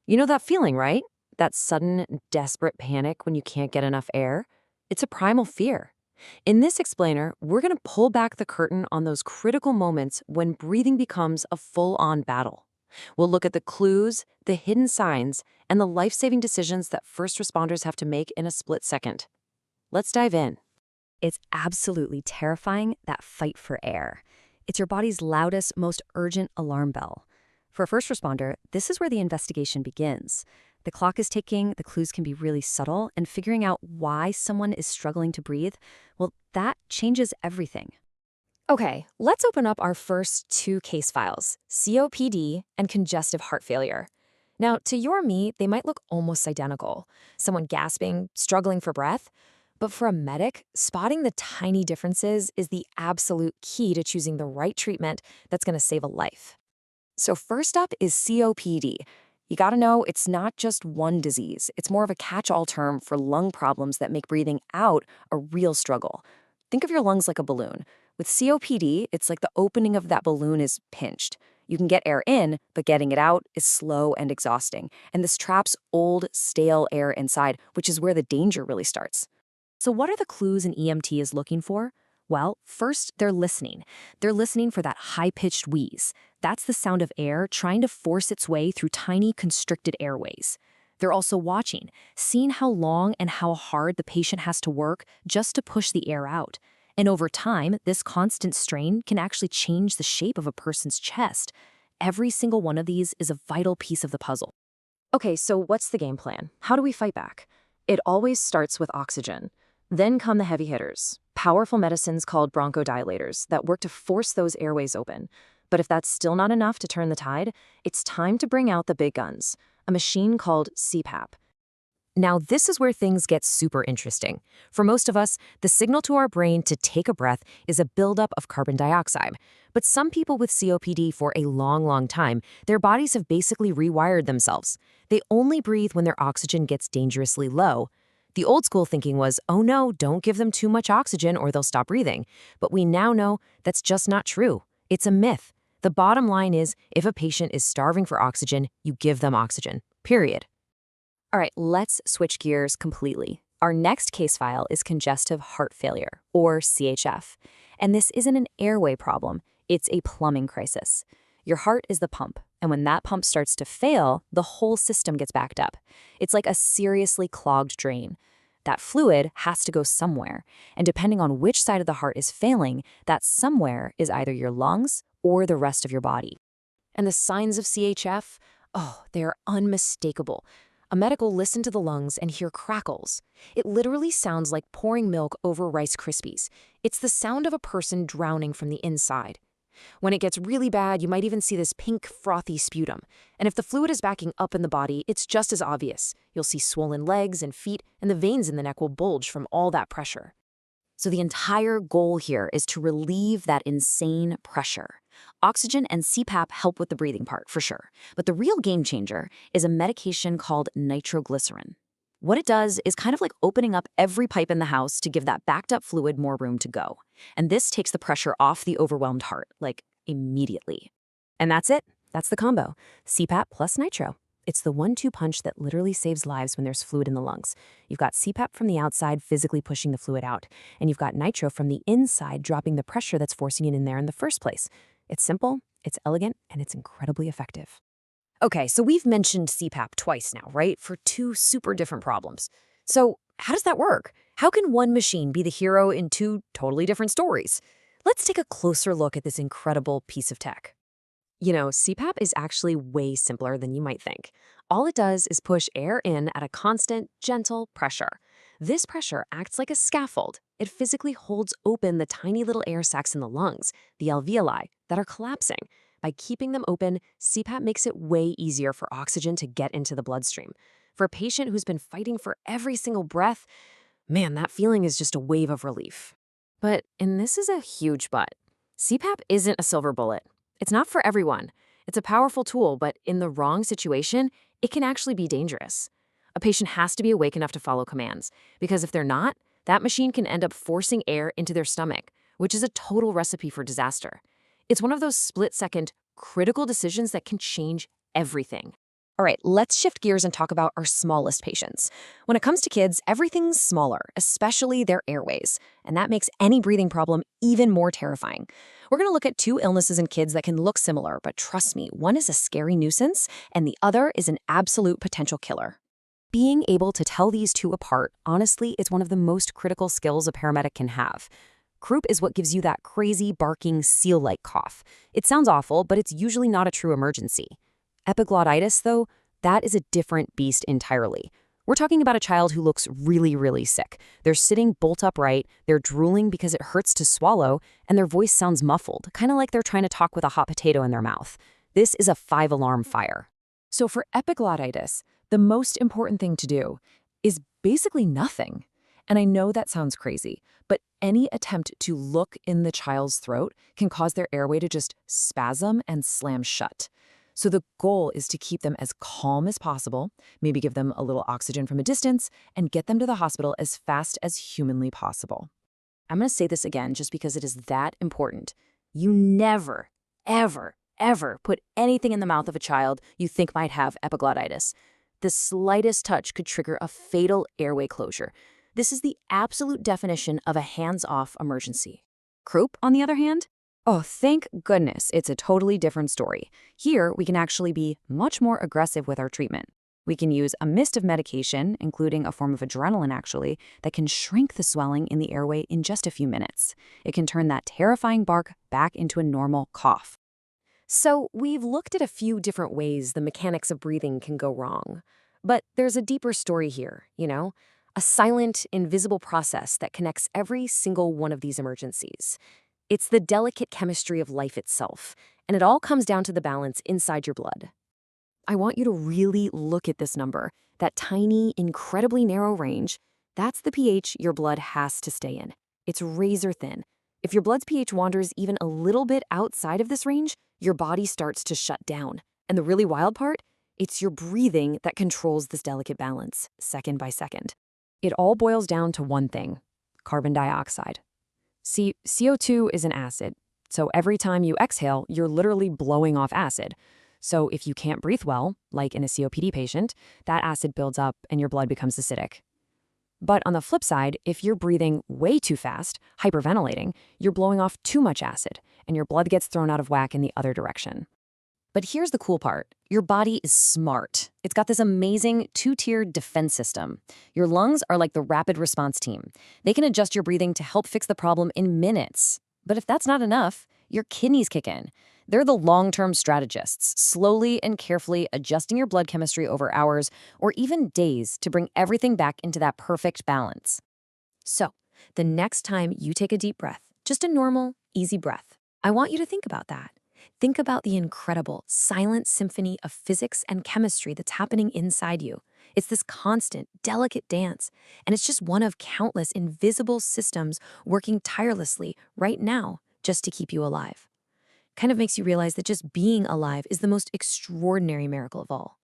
You know that feeling, right? That sudden, desperate panic when you can't get enough air? It's a primal fear. In this explainer, we're going to pull back the curtain on those critical moments when breathing becomes a full on battle. We'll look at the clues, the hidden signs, and the life saving decisions that first responders have to make in a split second. Let's dive in. It's absolutely terrifying, that fight for air. It's your body's loudest, most urgent alarm bell. For a first responder, this is where the investigation begins. The clock is ticking, the clues can be really subtle, and figuring out why someone is struggling to breathe, well, that changes everything. Okay, let's open up our first two case files, COPD and congestive heart failure. Now, to you or me, they might look almost identical. Someone gasping, struggling for breath. But for a medic, spotting the tiny differences is the absolute key to choosing the right treatment that's going to save a life. So first up is COPD. You gotta know it's not just one disease. It's more of a catch-all term for lung problems that make breathing out a real struggle. Think of your lungs like a balloon. With COPD, it's like the opening of that balloon is pinched. You can get air in, but getting it out is slow and exhausting. And this traps old, stale air inside, which is where the danger really starts. So what are the clues an EMT is looking for? Well, first, they're listening. They're listening for that high-pitched wheeze. That's the sound of air trying to force its way through tiny, constricted airways. They're also watching, seeing how long and how hard the patient has to work just to push the air out. And over time, this constant strain can actually change the shape of a person's chest. Every single one of these is a vital piece of the puzzle. Okay, so what's the game plan? How do we fight back? It always starts with oxygen. Then come the heavy hitters, powerful medicines called bronchodilators that work to force those airways open. But if that's still not enough to turn the tide, it's time to bring out the big guns, a machine called CPAP. Now, this is where things get super interesting. For most of us, the signal to our brain to take a breath is a buildup of carbon dioxide. But some people with COPD for a long, long time, their bodies have basically rewired themselves. They only breathe when their oxygen gets dangerously low. The old school thinking was, oh no, don't give them too much oxygen or they'll stop breathing. But we now know that's just not true. It's a myth. The bottom line is, if a patient is starving for oxygen, you give them oxygen, period. All right, let's switch gears completely. Our next case file is congestive heart failure, or CHF. And this isn't an airway problem, it's a plumbing crisis. Your heart is the pump, and when that pump starts to fail, the whole system gets backed up. It's like a seriously clogged drain. That fluid has to go somewhere, and depending on which side of the heart is failing, that somewhere is either your lungs or the rest of your body. And the signs of CHF? Oh, they are unmistakable. A medic will listen to the lungs and hear crackles. It literally sounds like pouring milk over Rice Krispies. It's the sound of a person drowning from the inside. When it gets really bad, you might even see this pink, frothy sputum. And if the fluid is backing up in the body, it's just as obvious. You'll see swollen legs and feet, and the veins in the neck will bulge from all that pressure. So the entire goal here is to relieve that insane pressure. Oxygen and CPAP help with the breathing part, for sure. But the real game changer is a medication called nitroglycerin. What it does is kind of like opening up every pipe in the house to give that backed up fluid more room to go. And this takes the pressure off the overwhelmed heart, like immediately. And that's it. That's the combo. CPAP plus nitro. It's the 1-2 punch that literally saves lives when there's fluid in the lungs. You've got CPAP from the outside physically pushing the fluid out, and you've got nitro from the inside dropping the pressure that's forcing it in there in the first place. It's simple, it's elegant, and it's incredibly effective. Okay, so we've mentioned CPAP twice now, right? For two super different problems. So how does that work? How can one machine be the hero in two totally different stories? Let's take a closer look at this incredible piece of tech. You know, CPAP is actually way simpler than you might think. All it does is push air in at a constant, gentle pressure. This pressure acts like a scaffold. It physically holds open the tiny little air sacs in the lungs, the alveoli, that are collapsing. By keeping them open, CPAP makes it way easier for oxygen to get into the bloodstream. For a patient who's been fighting for every single breath, man, that feeling is just a wave of relief. But, and this is a huge but, CPAP isn't a silver bullet. It's not for everyone. It's a powerful tool, but in the wrong situation, it can actually be dangerous. A patient has to be awake enough to follow commands, because if they're not, that machine can end up forcing air into their stomach, which is a total recipe for disaster. It's one of those split-second, critical decisions that can change everything. All right, let's shift gears and talk about our smallest patients. When it comes to kids, everything's smaller, especially their airways, and that makes any breathing problem even more terrifying. We're going to look at two illnesses in kids that can look similar, but trust me, one is a scary nuisance and the other is an absolute potential killer. Being able to tell these two apart, honestly, is one of the most critical skills a paramedic can have. Croup is what gives you that crazy, barking, seal-like cough. It sounds awful, but it's usually not a true emergency. Epiglottitis, though, that is a different beast entirely. We're talking about a child who looks really, really sick. They're sitting bolt upright, they're drooling because it hurts to swallow, and their voice sounds muffled, kind of like they're trying to talk with a hot potato in their mouth. This is a 5-alarm fire. So for epiglottitis, the most important thing to do is basically nothing. And I know that sounds crazy, but any attempt to look in the child's throat can cause their airway to just spasm and slam shut. So the goal is to keep them as calm as possible, maybe give them a little oxygen from a distance, and get them to the hospital as fast as humanly possible. I'm going to say this again just because it is that important. You never, ever, ever put anything in the mouth of a child you think might have epiglottitis. The slightest touch could trigger a fatal airway closure. This is the absolute definition of a hands-off emergency. Croup, on the other hand? Oh, thank goodness, it's a totally different story. Here, we can actually be much more aggressive with our treatment. We can use a mist of medication, including a form of adrenaline actually, that can shrink the swelling in the airway in just a few minutes. It can turn that terrifying bark back into a normal cough. So we've looked at a few different ways the mechanics of breathing can go wrong. But there's a deeper story here, a silent, invisible process that connects every single one of these emergencies. It's the delicate chemistry of life itself, and it all comes down to the balance inside your blood. I want you to really look at this number, that tiny, incredibly narrow range. That's the pH your blood has to stay in. It's razor thin. If your blood's pH wanders even a little bit outside of this range, your body starts to shut down. And the really wild part? It's your breathing that controls this delicate balance, second by second. It all boils down to one thing: carbon dioxide. See, CO2 is an acid, so every time you exhale, you're literally blowing off acid. So if you can't breathe well, like in a COPD patient, that acid builds up and your blood becomes acidic. But on the flip side, if you're breathing way too fast, hyperventilating, you're blowing off too much acid, and your blood gets thrown out of whack in the other direction. But here's the cool part. Your body is smart. It's got this amazing two-tiered defense system. Your lungs are like the rapid response team. They can adjust your breathing to help fix the problem in minutes. But if that's not enough, your kidneys kick in. They're the long-term strategists, slowly and carefully adjusting your blood chemistry over hours or even days to bring everything back into that perfect balance. So, the next time you take a deep breath, just a normal, easy breath, I want you to think about that. Think about the incredible, silent symphony of physics and chemistry that's happening inside you. It's this constant, delicate dance, and it's just one of countless invisible systems working tirelessly right now just to keep you alive. Kind of makes you realize that just being alive is the most extraordinary miracle of all.